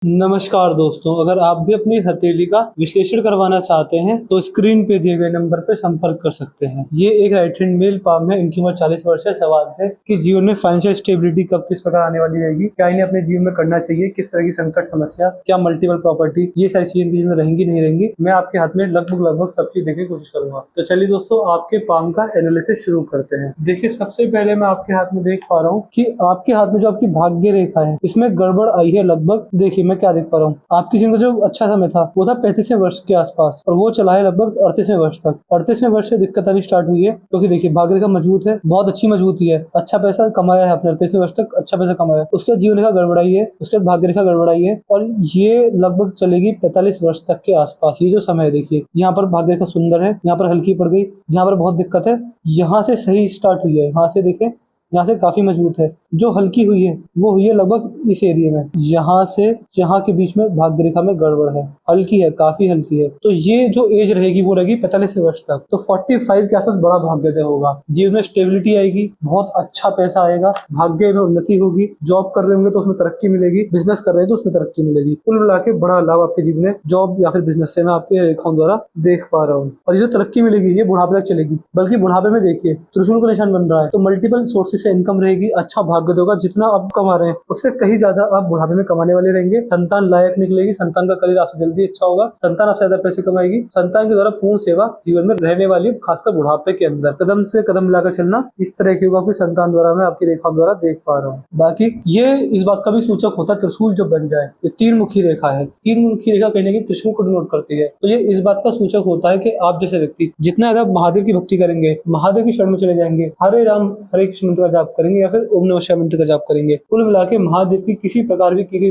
नमस्कार दोस्तों, अगर आप भी अपनी हथेली का विश्लेषण करवाना चाहते हैं तो स्क्रीन पे दिए गए नंबर पर संपर्क कर सकते हैं। ये एक राइट हैंड मेल पाम है। इनकी उम्र 40 वर्ष है। सवाल है कि जीवन में फाइनेंशियल स्टेबिलिटी कब किस प्रकार आने वाली रहेगी, क्या इन्हें अपने जीवन में करना चाहिए, किस तरह की संकट समस्या, क्या मल्टीपल प्रॉपर्टी, ये सारी चीजें इनके जीवन में रहेंगी नहीं रहेंगी। मैं आपके हाथ में लगभग सब चीज देखने की कोशिश करूंगा। तो चलिए दोस्तों, आपके पाम का एनालिसिस शुरू करते हैं। देखिए, सबसे पहले मैं आपके हाथ में देख पा रहा हूँ कि आपके हाथ में जो आपकी भाग्य रेखा है इसमें गड़बड़ आई है लगभग। देखिए मैं क्या देख पा रहा हूँ, आपकी जिंदगी का जो अच्छा समय था वो था 35वें वर्ष के आसपास और वो चला है लगभग 38वें वर्ष तक। 38वें वर्ष से दिक्कत आनी स्टार्ट हुई है क्योंकि देखिए भाग्य रेखा मजबूत है, बहुत अच्छी मजबूती है, अच्छा पैसा कमाया है आपने 38वें वर्ष तक, अच्छा पैसा कमाया है। उसके बाद जीवन रेखा गड़बड़ाई है, उसके बाद भाग्य रेखा गड़बड़ाई है और ये लगभग चलेगी 45 वर्ष तक के आसपास। ये जो समय है देखिए, यहाँ पर भाग्य रेखा सुंदर है, यहाँ पर हल्की पड़ गई, यहाँ पर बहुत दिक्कत है, यहाँ से सही स्टार्ट हुई है, यहाँ से देखें, यहाँ से काफी मजबूत है। जो हल्की हुई है वो हुई है लगभग इस एरिया में, यहाँ से यहाँ के बीच में भाग्य रेखा में गड़बड़ है, हल्की है, काफी हल्की है। तो ये जो एज रहेगी वो रहेगी 45 वर्ष तक। तो 45 के आसपास बड़ा भाग्योदय होगा, जीवन में स्टेबिलिटी आएगी, बहुत अच्छा पैसा आएगा, भाग्य में उन्नति होगी, जॉब कर रहे होंगे तो उसमें तरक्की मिलेगी, बिजनेस कर रहे हैं तो उसमें तरक्की मिलेगी। कुल मिला के बड़ा लाभ आपके जीवन में जॉब या फिर बिजनेस से मैं आपके रेखाओं द्वारा देख पा रहा हूँ। और ये जो तरक्की मिलेगी ये बुढ़ापे तक चलेगी, बल्कि बुढ़ापे में देखिए त्रिशूल का निशान बन रहा है, तो मल्टीपल सोर्सेज से इनकम रहेगी, अच्छा भाग्य होगा। जितना आप कमा रहे हैं उससे कहीं ज्यादा आप बुढ़ापे में कमाने वाले रहेंगे। संतान लायक निकलेगी, संतान का करियर आपसे जल्दी अच्छा होगा, संतान आपसे ज्यादा पैसे कमाएगी, संतान के द्वारा पूर्ण सेवा जीवन में रहने वाली, खासकर बुढ़ापे के अंदर कदम से कदम मिलाकर चलना, इस तरह की होगा आपकी संतान द्वारा मैं आपकी रेखा द्वारा देख पा रहा हूँ। बाकी ये इस बात का भी सूचक होता है त्रिशूल जो बन जाए, ये तीन मुखी रेखा है, तीन मुखी रेखा कहीं ना कहीं त्रिशूल को डिनोट करती है। तो ये इस बात का सूचक होता है कि आप जैसे व्यक्ति जितना ज्यादा महादेव की भक्ति करेंगे, महादेव की शरण में चले जाएंगे, हरे राम हरे कृष्ण मंत्र का जाप करेंगे या फिर ओम नमः शिवाय मंत्र का जाप करेंगे, कुल मिला के महादेव की किसी प्रकार भी की गई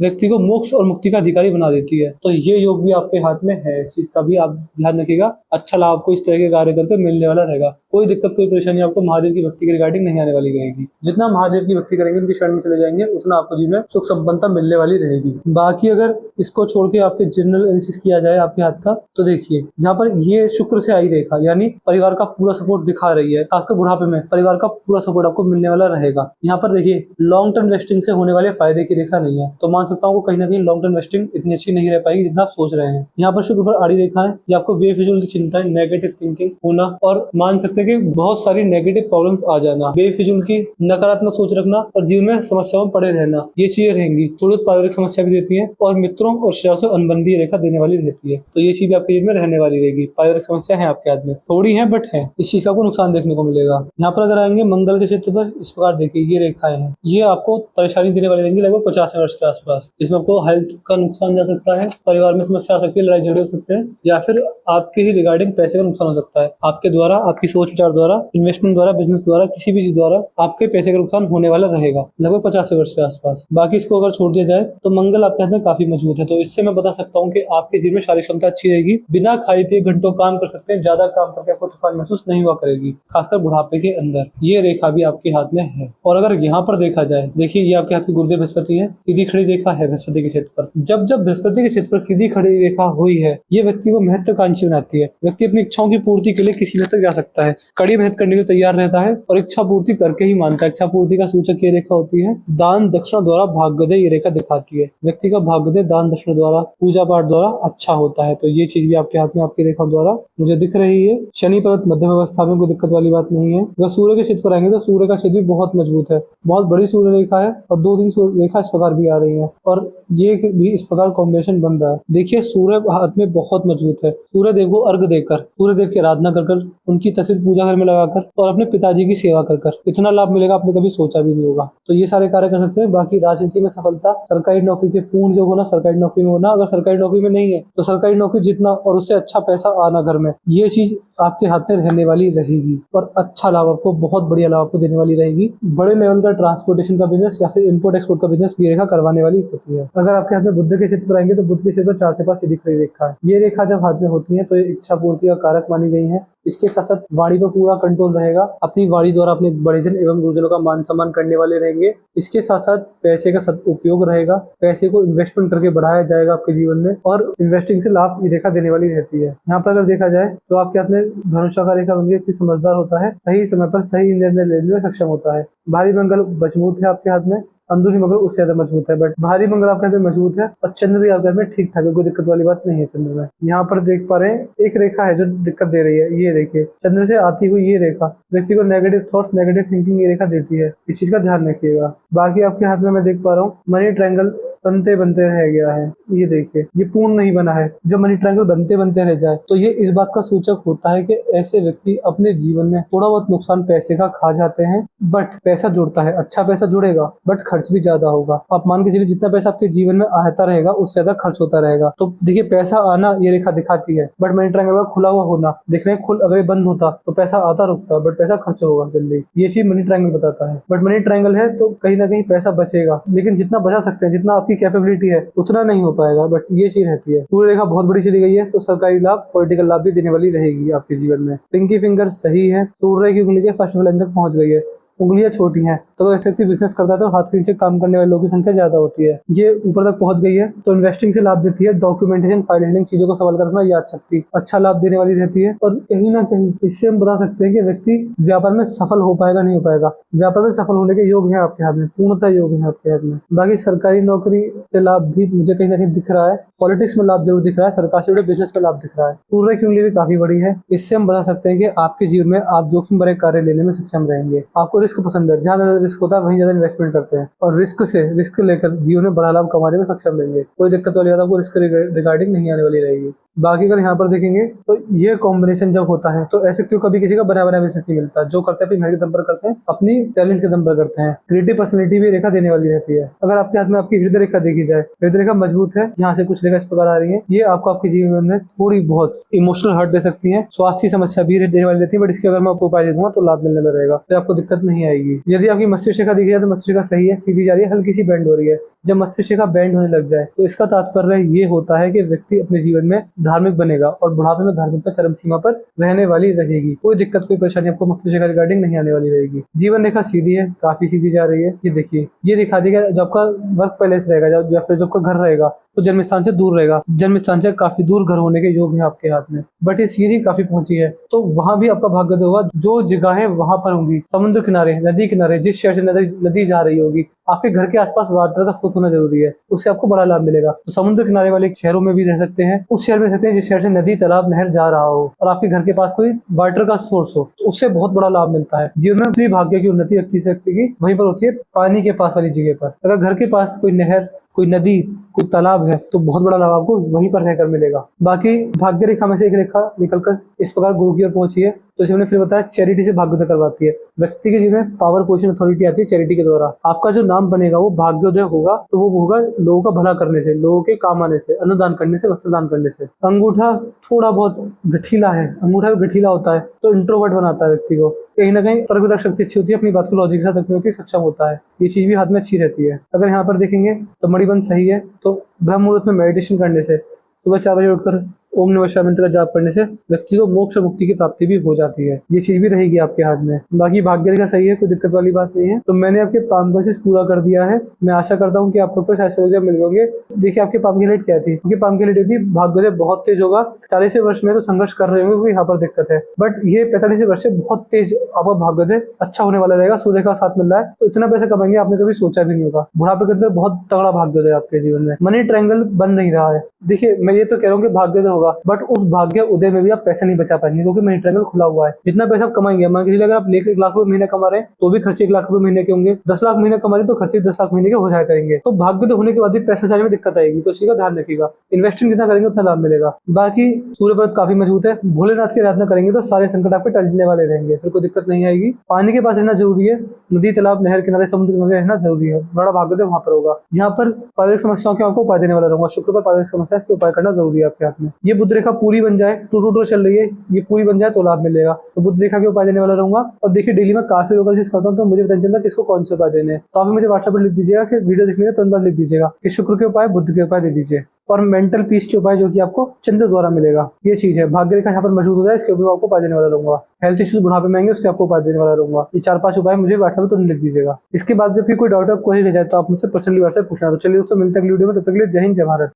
व्यक्ति को मोक्ष और मुक्ति का अधिकारी बना देती है। तो ये योग भी आपके हाथ में है, इस चीज का भी आप ध्यान रखिएगा। अच्छा लाभ आपको इस तरह के कार्य करके मिलने वाला रहेगा। कोई दिक्कत कोई परेशानी आपको महादेव की भक्ति के रिगार्डिंग नहीं आने वाली रहेगी। जितना महादेव की भक्ति करेंगे, उनकी शरण में चले जाएंगे, उतना आपको जीवन में सुख संपन्नता मिलने वाली रहेगी। बाकी अगर इसको छोड़ के आपके जनरल एनालिसिस किया जाए आपके हाथ का, तो देखिए यहाँ पर ये शुक्र से आई रेखा यानी परिवार का पूरा सपोर्ट दिखा रही है, खासकर बुढ़ापे में परिवार का पूरा सपोर्ट आपको मिलने वाला रहेगा। यहाँ पर देखिए लॉन्ग टर्म इन्वेस्टिंग से होने वाले फायदे की रेखा नहीं है, तो मान सकता हूँ कहीं ना कहीं लॉन्ग टर्म इन्वेस्टिंग इतनी अच्छी नहीं रह पाएगी जितना आप सोच रहे हैं। यहाँ पर शुक्र पर आड़ी रेखा है, ये आपको बेफिजूल की चिंता, नेगेटिव थिंकिंग होना और मान सकते हैं कि बहुत सारी नेगेटिव प्रॉब्लम्स आ जाना, बेफिजूल की नकारात्मक सोच रखना और जीवन में समस्याओं में पड़े रहना, ये चीजें रहेंगी। थोड़ी पारिवारिक समस्या भी देती है और मित्रों और रिश्तेदारों से अनबन रेखा देने वाली रहती है। तो ये चीज आपके जीवन में रहने वाली रहेगी। पारिवारिक समस्या है आपके हाथ में, थोड़ी है बट है, इस चीज का आपको नुकसान देखने को मिलेगा। यहाँ पर अगर आएंगे मंगल के क्षेत्र पर, इस प्रकार देखिए ये रेखाएं हैं, ये आपको परेशानी देने वाली रहेंगी लगभग 50 वर्ष के आसपास। इसमें आपको हेल्थ का नुकसान जा सकता है, परिवार में समस्या आ सकती है, लड़ाई झगड़े हो सकते हैं, या फिर आपके ही रिगार्डिंग पैसे का नुकसान हो सकता है। आपके द्वारा, आपकी सोच विचार द्वारा, इन्वेस्टमेंट द्वारा, बिजनेस द्वारा, किसी भी चीज द्वारा आपके पैसे का नुकसान होने वाला रहेगा लगभग 50 वर्ष के आसपास। बाकी इसको अगर छोड़ दिया जाए तो मंगल आपके हाथ में काफी मजबूत है, तो इससे मैं बता सकता हूँ कि आपके जीवन में शारीरिक क्षमता अच्छी रहेगी, बिना खाए पिए घंटों काम कर सकते हैं, ज्यादा काम करके आपको थकान महसूस नहीं हुआ करेगी, खासकर बुढ़ापे के अंदर। ये रेखा भी आपके हाथ में है। और अगर यहाँ पर देखा जाए, देखिए ये आपके हाथ की गुरुदेव बृहस्पति है, सीधी खड़ी रेखा है बृहस्पति के क्षेत्र पर। जब जब बृहस्पति के क्षेत्र पर सीधी खड़ी रेखा हुई है, ये व्यक्ति को महत्वाकांक्षी बनाती है। व्यक्ति अपनी इच्छाओं की पूर्ति के लिए किसी हद तक जा सकता है, कड़ी मेहनत करने के लिए तैयार रहता है और इच्छा पूर्ति करके ही मानता है। इच्छा पूर्ति का सूचक ये रेखा होती है। दान दक्षिणा द्वारा भाग्योदय ये रेखा दिखाती है। व्यक्ति का भाग्योदय दान दक्षिणा द्वारा, पूजा पाठ द्वारा अच्छा होता है। तो ये चीज भी आपके हाथ में आपकी रेखा द्वारा मुझे दिख रही है। शनि पर्वत मध्यम अवस्था में, कोई दिक्कत वाली बात नहीं है। अगर सूर्य के क्षेत्र पर आएंगे तो सूर्य का क्षेत्र भी बहुत मजबूत है, बहुत बड़ी सूर्य रेखा है और 2-3 सूर्य रेखा इस प्रकार भी आ रही है और ये भी इस प्रकार कॉम्बिनेशन बन रहा है। देखिए सूर्य हाथ में बहुत मजबूत है। सूर्य देव को अर्घ देकर, सूर्य देव की आराधना कर उनकी तस्वीर पूजा घर में लगाकर और अपने पिताजी की सेवा कर इतना लाभ मिलेगा आपने कभी सोचा भी नहीं होगा। तो ये सारे कार्य कर सकते हैं। बाकी राजनीति में सफलता, सरकारी नौकरी के पूर्ण योग होना, सरकारी नौकरी में होना, अगर सरकारी नौकरी में नहीं है तो सरकारी नौकरी जितना और उससे अच्छा पैसा आना घर में, ये चीज आपके हाथ में रहने वाली रहेगी और अच्छा लाभ आपको, बहुत बढ़िया लाभ आपको देने वाली रहेगी। बड़े लेवल का ट्रांसपोर्टेशन का बिजनेस या फिर इम्पोर्ट एक्सपोर्ट का बिजनेस ये रेखा करवाने वाली होती है। अगर आपके हाथ में बुध के क्षेत्र पर आएंगे तो बुध के क्षेत्र 4 से 5 सीधी खड़ी रेखा है। ये रेखा जब हाथ में होती है तो ये इच्छा पूर्ति का कारक मानी गई है। इसके साथ साथ वाणी पर पूरा कंट्रोल रहेगा। अपनी वाणी द्वारा अपने बड़ेजन एवं गुरुजनों का मान सम्मान करने वाले रहेंगे। इसके साथ साथ पैसे का सदुपयोग रहेगा, पैसे को इन्वेस्टमेंट करके बढ़ाया जाएगा आपके जीवन में और इन्वेस्टिंग से लाभ ये रेखा देने वाली रहती है। यहाँ पर अगर देखा जाए तो आपके हाथ में धनुषा का रेखा बन गई, समझदार होता है, सही समय पर सही निर्णय लेने में सक्षम होता है। भारी मंगल मजबूत है आपके हाथ में, अंदरूनी मंगल उससे ज्यादा मजबूत है, बट बाहरी मंगल आपके हाथ में मजबूत है और चंद्र भी आपके हाथ में ठीक ठाक है, कोई दिक्कत वाली बात नहीं है चंद्र में। यहाँ पर देख पा रहे हैं एक रेखा है जो दिक्कत दे रही है, ये देखिए चंद्र से आती हुई ये रेखा व्यक्ति को नेगेटिव थॉट्स नेगेटिव थिंकिंग ये रेखा देती है, इस चीज का ध्यान रखिएगा। बाकी आपके हाथ में मैं देख पा रहा हूँ मनी ट्रायंगल बनते बनते रह गया है, ये देखिए ये पूर्ण नहीं बना है। जब मनी ट्रायंगल बनते बनते रह जाए तो ये इस बात का सूचक होता है कि ऐसे व्यक्ति अपने जीवन में थोड़ा बहुत नुकसान पैसे का खा जाते हैं, बट पैसा जुड़ता है, अच्छा पैसा जुड़ेगा बट खर्च भी ज्यादा होगा। आप मान के चलिए जितना पैसा आपके जीवन में आता रहेगा उससे ज्यादा खर्च होता रहेगा। तो देखिए पैसा आना ये रेखा दिखाती है, बट मनी ट्रायंगल का खुला हुआ होना देख रहे हैं, खुल अगर बंद होता तो पैसा आता रुकता बट पैसा खर्च होगा जल्दी, ये चीज मनी ट्रायंगल बताता है। बट मनी ट्रायंगल है तो कहीं ना कहीं पैसा बचेगा, लेकिन जितना बचा सकते हैं जितना आपकी कैपेबिलिटी है उतना नहीं हो पाएगा, बट ये चीज रहती है। सूर्य रेखा बहुत बड़ी चली गई है तो सरकारी लाभ पॉलिटिकल लाभ भी देने वाली रहेगी आपके जीवन में। पिंकी फिंगर सही है, सूर्य की उंगली के फर्स्ट लाइन तक पहुंच गई है, उंगलियां छोटी हैं तो ऐसे व्यक्ति बिजनेस करता है तो हाथ के नीचे काम करने वाले लोगों की संख्या ज्यादा होती है। ये ऊपर तक पहुंच गई है तो इन्वेस्टिंग से लाभ देती है, डॉक्यूमेंटेशन फाइल हैंडलिंग चीजों को सवाल करना याद शक्ति अच्छा लाभ देने वाली रहती है। और कहीं ना कहीं इससे हम बता सकते हैं कि व्यक्ति व्यापार में सफल हो पाएगा नहीं हो पाएगा, व्यापार में सफल होने के योग है आपके हाथ में, पूर्णतः योग है आपके हाथ में। बाकी सरकारी नौकरी से लाभ भी मुझे कहीं ना कहीं दिख रहा है, पॉलिटिक्स में लाभ जरूर दिख रहा है, सरकार से जुड़े बिजनेस में लाभ दिख रहा है। सूर्य की उंगली भी काफी बड़ी है, इससे हम बता सकते हैं कि आपके जीवन में आप जोखिम भरे कार्य लेने में सक्षम रहेंगे। आपको रिस्क पसंद है, जहाँ रिस्क होता है वहीं ज्यादा इन्वेस्टमेंट करते हैं और रिस्क लेकर जीवन में बड़ा लाभ कमाने में सक्षम रहेंगे। कोई दिक्कत वाली बात आपको रिस्क रिगार्डिंग नहीं आने वाली रहेगी। बाकी अगर यहाँ पर देखेंगे तो ये कॉम्बिनेशन जब होता है तो ऐसे क्यों कभी किसी का बना बना बिजनेस नहीं मिलता, जो करते हैं अपनी मेहनत के दम पर करते हैं, अपनी टैलेंट के दम पर करते हैं। क्रिएटिव पर्सनैलिटी भी रेखा देने वाली रहती है। अगर आपके हाथ में आपकी हृदय रेखा देखी जाए, हृदय रेखा मजबूत है, यहाँ से कुछ रेखा इस प्रकार आ रही है, ये आपको आपके जीवन में थोड़ी बहुत इमोशनल हर्ट दे सकती है, स्वास्थ्य की समस्या भी देने वाली रहती है, बट इसके अगर मैं आपको उपाय दे दूंगा तो लाभ मिलने में रहेगा, तो आपको दिक्कत नहीं आएगी। यदि आपकी मस्तिष्क रेखा देखी जाए तो मस्तिष्क रेखा सही है, सीधी जा रही है, हल्की सी बैंड हो रही है। जब मस्तिष्क रेखा बैंड होने लग जाए तो इसका तात्पर्य ये होता है कि व्यक्ति अपने जीवन में धार्मिक बनेगा और बुढ़ापे में धार्मिकता चरम सीमा पर रहने वाली रहेगी। कोई दिक्कत कोई परेशानी आपको मस्तिष्क रेखा रिगार्डिंग नहीं आने वाली रहेगी। जीवन रेखा सीधी है, काफी सीधी जा रही है, ये देखिए ये दिखा देगा जब आपका वर्क पैलेस रहेगा या फिर जब आपका घर रहेगा तो जन्म स्थान से दूर रहेगा, जन्म स्थान से काफी दूर घर होने के योग है आपके हाथ में, बट ये सीधी काफी पहुंची है तो वहां भी आपका भाग्योदय होगा। जो जगहें वहां पर होंगी समुद्र किनारे नदी किनारे, जिस शहर से नदी जा रही होगी, आपके घर के आसपास वाटर का स्रोत होना जरूरी है, उससे आपको बड़ा लाभ मिलेगा। तो समुद्र किनारे वाले शहरों में भी रह सकते हैं, उस शहर में रहते हैं जिस शहर से नदी तालाब नहर जा रहा हो और आपके घर के पास कोई वाटर का सोर्स हो, तो उससे बहुत बड़ा लाभ मिलता है। जीवन में अपनी भाग्य की उन्नति व्यक्ति की वहीं पर होती है, पानी के पास वाली जगह पर। अगर घर के पास कोई नहर कोई नदी कोई तालाब है तो बहुत बड़ा लाभ आपको वहीं पर रहकर मिलेगा। बाकी भाग्य रेखा में से एक रेखा निकलकर इस प्रकार गुरु की ओर पहुंची है, तो इसे मैंने फिर बताया चैरिटी से भाग्योदय करवाती है। व्यक्ति के जीवन में पावर पोजिशन अथॉरिटी आती है चैरिटी के द्वारा। आपका जो नाम बनेगा वो भाग्योदय होगा, तो वो होगा लोगों का भला करने से, लोगों के काम आने से, अन्नदान करने से, वस्त्रदान करने से। अंगूठा थोड़ा बहुत गठीला है, अंगूठा भी गठीला होता है तो इंट्रोवर्ट बनाता है व्यक्ति को, कहीं ना कहीं तर्क शक्ति अच्छी होती है, अपनी बात को लॉजिक के साथ रखने में सक्षम होता है, ये चीज भी हाथ में अच्छी रहती है। अगर यहाँ पर देखेंगे तो मणिबंध सही है, तो ब्रह्म मुहूर्त में मेडिटेशन करने से, सुबह 4 बजे उठकर ओम नमः शिवाय मंत्र का जाप करने से व्यक्ति को मोक्ष मुक्ति की प्राप्ति भी हो जाती है, ये चीज भी रहेगी आपके हाथ में। बाकी भाग्य रेखा सही है, कोई दिक्कत वाली बात नहीं है। तो मैंने आपके पाम का चीज पूरा कर दिया है, मैं आशा करता हूँ कि आप लोग को ऐसे मिल होंगे। देखिए आपके पाम की लाइट क्या थी, क्योंकि पाम की लाइट थी भाग्योदय बहुत तेज होगा, 40 वर्ष में तो संघर्ष कर रहे होंगे क्योंकि यहाँ पर दिक्कत है, बट ये 45 वर्ष से बहुत तेज आपका भाग्योदय अच्छा होने वाला रहेगा। सूर्य का साथ मिल रहा है तो इतना पैसा कमाएंगे आपने कभी सोचा भी नहीं होगा। बुढ़ापे के अंदर बहुत तगड़ा भाग्योदय आपके जीवन में, मनी ट्रायंगल बन नहीं रहा है। देखिए मैं ये तो कह रहा हूँ कि भाग्योदय होगा, बट उस भाग्य उदय में भी आप पैसा नहीं बचा पाएंगे क्योंकि मनी ट्रायंगल खुला हुआ है। जितना पैसा आप कमाएंगे, मान के चलिए अगर आप 1 लाख रुपए महीने कमा रहे हैं तो भी खर्चे 1 लाख रुपए महीने के होंगे, 10 लाख महीने कमा रहे हैं तो खर्चे 10 लाख महीने के हो जाया करेंगे। तो भाग्योदय होने के बाद भी पैसा बचाने में दिक्कत आएगी, तो इसी का ध्यान रखिएगा। इन्वेस्टिंग जितना करेंगे उतना लाभ मिलेगा। बाकी सूर्य व्रत काफी मजबूत है, भोलेनाथ की आराधना करेंगे तो सारे संकट आपके टलने वाले रहेंगे, फिर कोई दिक्कत नहीं आएगी। पानी के पास रहना जरूरी है, नदी तालाब नहर किनारे समुद्र किनारे रहना जरूरी है, बड़ा भाग्योदय वहां पर होगा। यहाँ पर पारिवारिक समस्याओं के आपको उपाय देने वाला रहूंगा। शुक्र पर पारिवारिक समस्या इसके उपाय करना जरूरी है आपके हाथ में। ये बुध रेखा पूरी बन जाए, टू चल रही है, ये पूरी बन जाए तो लाभ मिलेगा, तो बुध रेखा के उपाय देने वाला रहूंगा। और देखिए डेली में काफी लोकल चीज करता हूँ तो मुझे पता चलता है किसको कौन से उपाय देने हैं, तो आप मुझे व्हाट्सएप पर लिख दीजिएगा कि वीडियो देखने तो तुरंत लिख दीजिएगा कि शुक्र के उपाय बुध के उपाय दे दीजिए, और मेंटल पीस के उपाय जो कि आपको चंद्र द्वारा मिलेगा। ये चीज है, भाग्य रेखा यहाँ पर मौजूद हो जाए इसके ऊपर आपको उपाय देने वाला रहूंगा। हेल्थ इश्यूज बुढ़ापे में आएंगे उसके आपको उपाय देने वाला रहूंगा। ये 4-5 उपाय मुझे व्हाट्सएप पर तुरंत लिख दीजिएगा। इसके बाद जब फिर कोई डाउट आप कोई रह जाए तो आप मुझसे पर्सनली व्हाट्सएप पूछना। तो चलिए दोस्तों मिलते हैं अगली वीडियो में, तब तक के लिए जय हिंद जय भारत।